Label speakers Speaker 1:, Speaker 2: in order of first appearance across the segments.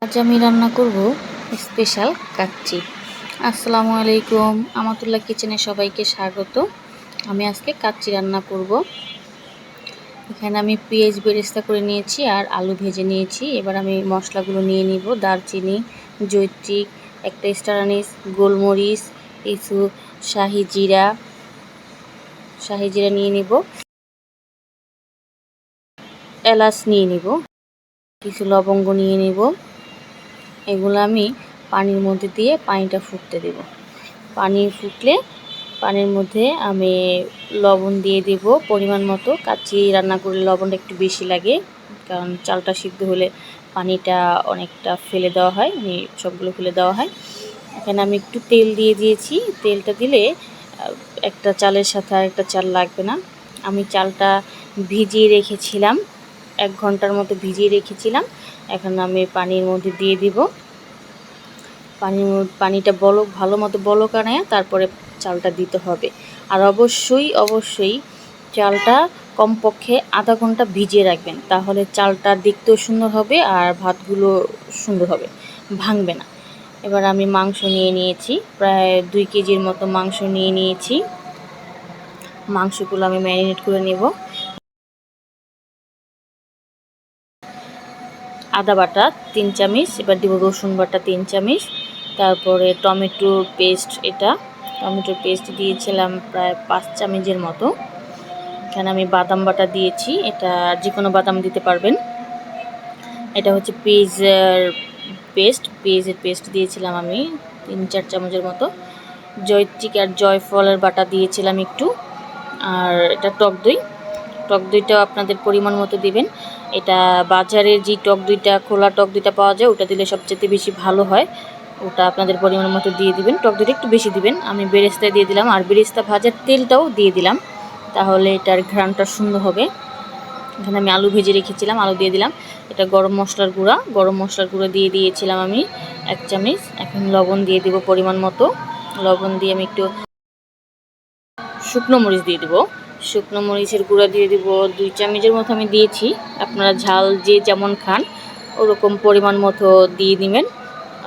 Speaker 1: আজ আমি রান্না করব স্পেশাল কাচ্চি। আসসালামু আলাইকুম, আমাতুল্লাহ কিচেনে সবাইকে স্বাগত। আমি আজকে কাচ্চি রান্না করব। এখানে আমি পেঁয়াজ বেরেস্তা করে নিয়েছি আর আলু ভেজে নিয়েছি। এবার আমি মশলাগুলো নিয়ে নিব। দারচিনি, জৈত্রিক, একটা স্টার আনিস, গোলমরিচ, কিছু শাহি জিরা নিয়ে নিব, এলাচ নিয়ে নিব, কিছু লবঙ্গ নিয়ে নিব। এগুলো আমি পানির মধ্যে দিয়ে পানিটা ফুটতে দেব। পানি ফুটলে পানির মধ্যে আমি লবণ দিয়ে দেব পরিমাণ মতো। কাচ্চি রান্না করলে লবণটা একটু বেশি লাগে, কারণ চালটা সিদ্ধ হলে পানিটা অনেকটা ফেলে দেওয়া হয়, মানে সবগুলো ফেলে দেওয়া হয়। এখানে আমি একটু তেল দিয়ে দিয়েছি। তেলটা দিলে একটা চালের সাথে আর একটা চাল লাগবে না। আমি চালটা ভিজিয়ে রেখেছিলাম, 1 ঘন্টার মতো ভিজিয়ে রেখেছিলাম। এখন আমি পানির মধ্যে দিয়ে দিব। পানিটা ভালো মতো বলক আনে, তারপরে চালটা দিতে হবে। আর অবশ্যই চালটা কমপক্ষে আধা ঘন্টা ভিজিয়ে রাখবেন, তাহলে চালটা দেখতেও সুন্দর হবে আর ভাতগুলো সুন্দর হবে, ভাঙবে না। এবার আমি মাংস নিয়ে নিয়েছি, প্রায় 2 কেজির মতো মাংস নিয়ে নিয়েছি। মাংসগুলো আমি ম্যারিনেট করে নেব। আদা বাটা 3 চামচ, এবার দিব রসুন বাটা 3 চামচ, তারপরে টমেটোর পেস্ট, টমেটোর পেস্ট দিয়েছিলাম প্রায় 5 চামচের মতো। এখানে আমি বাদাম বাটা দিয়েছি, এটা যে কোনো বাদাম দিতে পারবেন। এটা হচ্ছে পেঁয়াজের পেস্ট দিয়েছিলাম আমি 3-4 চামচের মতো। জয়ত্রিক আর জয়ফলের বাটা দিয়েছিলাম একটু। আর এটা টক দইটাও আপনাদের পরিমাণ মতো দিবেন। এটা বাজারের যে খোলা টক দইটা পাওয়া যায়, ওটা দিলে সবচেয়ে বেশি ভালো হয়। ওটা আপনাদের পরিমাণ মতো দিয়ে দিবেন। টক দইটা একটু বেশি দিবেন। আমি বেরেস্তা দিয়ে দিলাম, আর বেরেস্তা ভাজার তেলটাও দিয়ে দিলাম, তাহলে এটার ঘ্রাণটা সুন্দর হবে। এখানে আমি আলু ভেজে রেখেছিলাম, আলু দিয়ে দিলাম। এটা গরম মশলার গুঁড়া দিয়ে দিয়েছিলাম আমি 1 চামচ। এখন লবণ দিয়ে দিব পরিমাণ মতো। লবণ দিয়ে আমি একটু শুকনো মরিচ দিয়ে দেবো। শুকনো মরিচের গুঁড়া দিয়ে দিব 2 চামচের মতো আমি দিয়েছি। আপনারা ঝাল যে যেমন খান ওরকম পরিমাণ মতো দিয়ে দিবেন।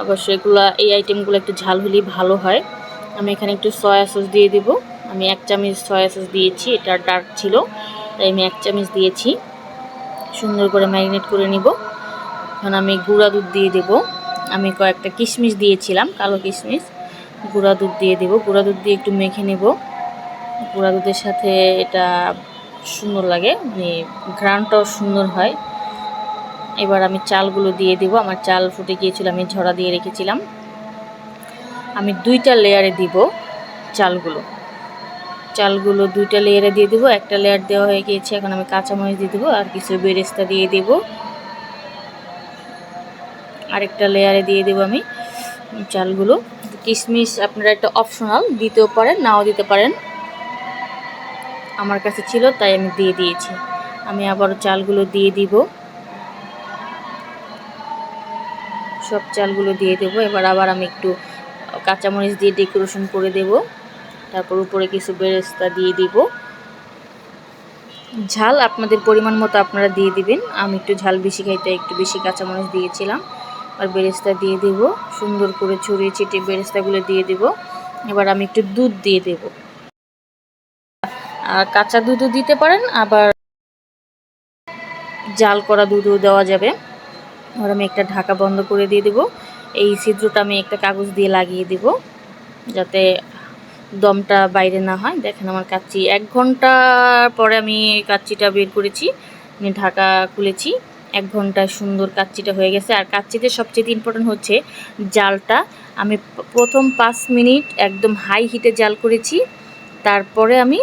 Speaker 1: অবশ্যই এই আইটেমগুলো একটু ঝাল হলেই ভালো হয়। আমি এখানে একটু সয়া সস দিয়ে দেব। আমি 1 চামচ সয়া সস দিয়েছি, এটা ডার্ক ছিল তাই আমি 1 চামচ দিয়েছি। সুন্দর করে ম্যারিনেট করে নিব। এখন আমি গুঁড়া দুধ দিয়ে দেব। আমি কয়েকটা কিশমিশ দিয়েছিলাম, কালো কিশমিশ। গুঁড়া দুধ দিয়ে দেব। গুঁড়া দুধ দিয়ে একটু মেখে নেব। গুঁড়া দুধের সাথে এটা সুন্দর লাগে, মানে ঘ্রাণটাও সুন্দর হয়। এবার আমি চালগুলো দিয়ে দেব। আমার চাল ফুটে গিয়েছিল, আমি ঝরা দিয়ে রেখেছিলাম। আমি 2টা লেয়ারে দিব চালগুলো 2টা লেয়ারে দিয়ে দেবো। একটা লেয়ার দেওয়া হয়ে গিয়েছে, এখন আমি কাঁচামরিচ দিয়ে দেবো আর কিছু বেরেস্তা দিয়ে দেব। আরেকটা লেয়ারে দিয়ে দেবো আমি চালগুলো। কিশমিশ আপনারা একটা অপশনাল, দিতেও পারেন নাও দিতে পারেন, আমার কাছে ছিল তাই আমি দিয়ে দিয়েছি। আমি আবারও চালগুলো দিয়ে দিব, সব চালগুলো দিয়ে দেব। এবার আবার আমি একটু কাঁচামরিচ দিয়ে ডেকোরেশন করে দেব, তারপর উপরে কিছু বেরেস্তা দিয়ে দিব। ঝাল আপনাদের পরিমাণ মতো আপনারা দিয়ে দিবেন। আমি একটু ঝাল বেশি খাই তাই একটু বেশি কাঁচামরিচ দিয়েছিলাম। আর বেরেস্তা দিয়ে দেব, সুন্দর করে ছড়িয়ে ছিটিয়ে বেরেস্তাগুলো দিয়ে দেব। এবার আমি একটু দুধ দিয়ে দেব, আর কাঁচা দুধও দিতে পারেন, আবার জাল করা দুধও দেওয়া যাবে। এবার আমি একটা ঢাকা বন্ধ করে দিয়ে দেব। এই ছিদ্রটা আমি একটা কাগজ দিয়ে লাগিয়ে দেব, যাতে দমটা বাইরে না হয়। দেখেন আমার কাচ্চি 1 ঘন্টা পরে আমি কাচ্চিটা বের করেছি, আমি ঢাকা খুলেছি। 1 ঘন্টায় সুন্দর কাচ্চিটা হয়ে গেছে। আর কাচ্চিতে সবচেয়ে ইম্পর্টেন্ট হচ্ছে জালটা। আমি প্রথম 5 মিনিট একদম হাই হিটে জাল করেছি, তারপরে আমি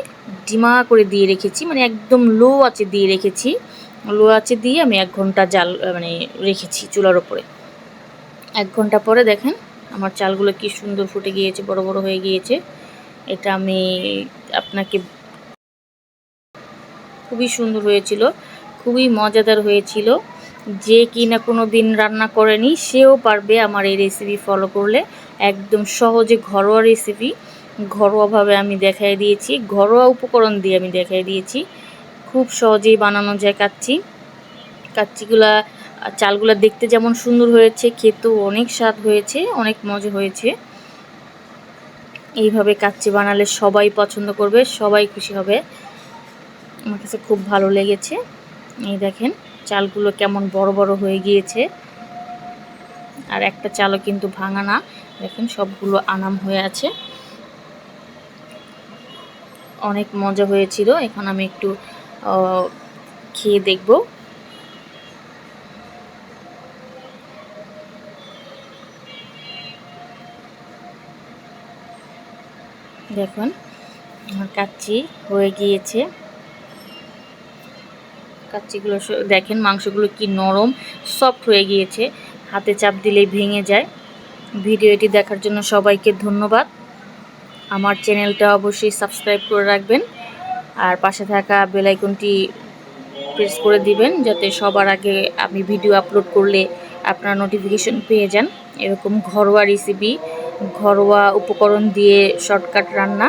Speaker 1: ডিমা করে দিয়ে রেখেছি, মানে একদম লো আঁচে দিয়ে রেখেছি। লো আঁচে দিয়ে আমি 1 ঘন্টা জাল রেখেছি চুলার ওপরে। 1 ঘন্টা পরে দেখেন আমার চালগুলো কি সুন্দর ফুটে গিয়েছে, বড় বড় হয়ে গিয়েছে। এটা আমি আপনাকে, খুবই সুন্দর হয়েছিল, খুবই মজাদার হয়েছিল। যে কিনা কোনো দিন রান্না করেনি সেও পারবে আমার এই রেসিপি ফলো করলে। একদম সহজে ঘরোয়া রেসিপি, ঘরোয়াভাবে আমি দেখাই দিয়েছি, ঘরোয়া উপকরণ দিয়ে আমি দেখাই দিয়েছি। খুব সহজেই বানানো যায় কাচ্চিগুলা। আর চালগুলো দেখতে যেমন সুন্দর হয়েছে, খেতেও অনেক স্বাদ হয়েছে, অনেক মজা হয়েছে। এইভাবে কাচ্চি বানালে সবাই পছন্দ করবে, সবাই খুশি হবে। আমার কাছে খুব ভালো লেগেছে। এই দেখেন চালগুলো কেমন বড় বড় হয়ে গিয়েছে, আর একটা চালও কিন্তু ভাঙা না। দেখেন সবগুলো আনাম হয়ে আছে, অনেক মজা হয়েছিল। এখন আমি একটু খেয়ে দেখব। দেখুন আমার কাচ্চি হয়ে গিয়েছে। কাচ্চিগুলো দেখেন মাংসগুলো কি নরম সফট হয়ে গিয়েছে, হাতে চাপ দিলেই ভেঙে যায়। ভিডিওটি দেখার জন্য সবাইকে ধন্যবাদ। আমার চ্যানেলটা অবশ্যই সাবস্ক্রাইব করে রাখবেন, আর পাশে থাকা বেল আইকনটি প্রেস করে দিবেন, যাতে সবার আগে আমি ভিডিও আপলোড করলে আপনারা নোটিফিকেশন পেয়ে যান। এরকম ঘরোয়া রেসিপি, ঘরোয়া উপকরণ দিয়ে শর্টকাট রান্না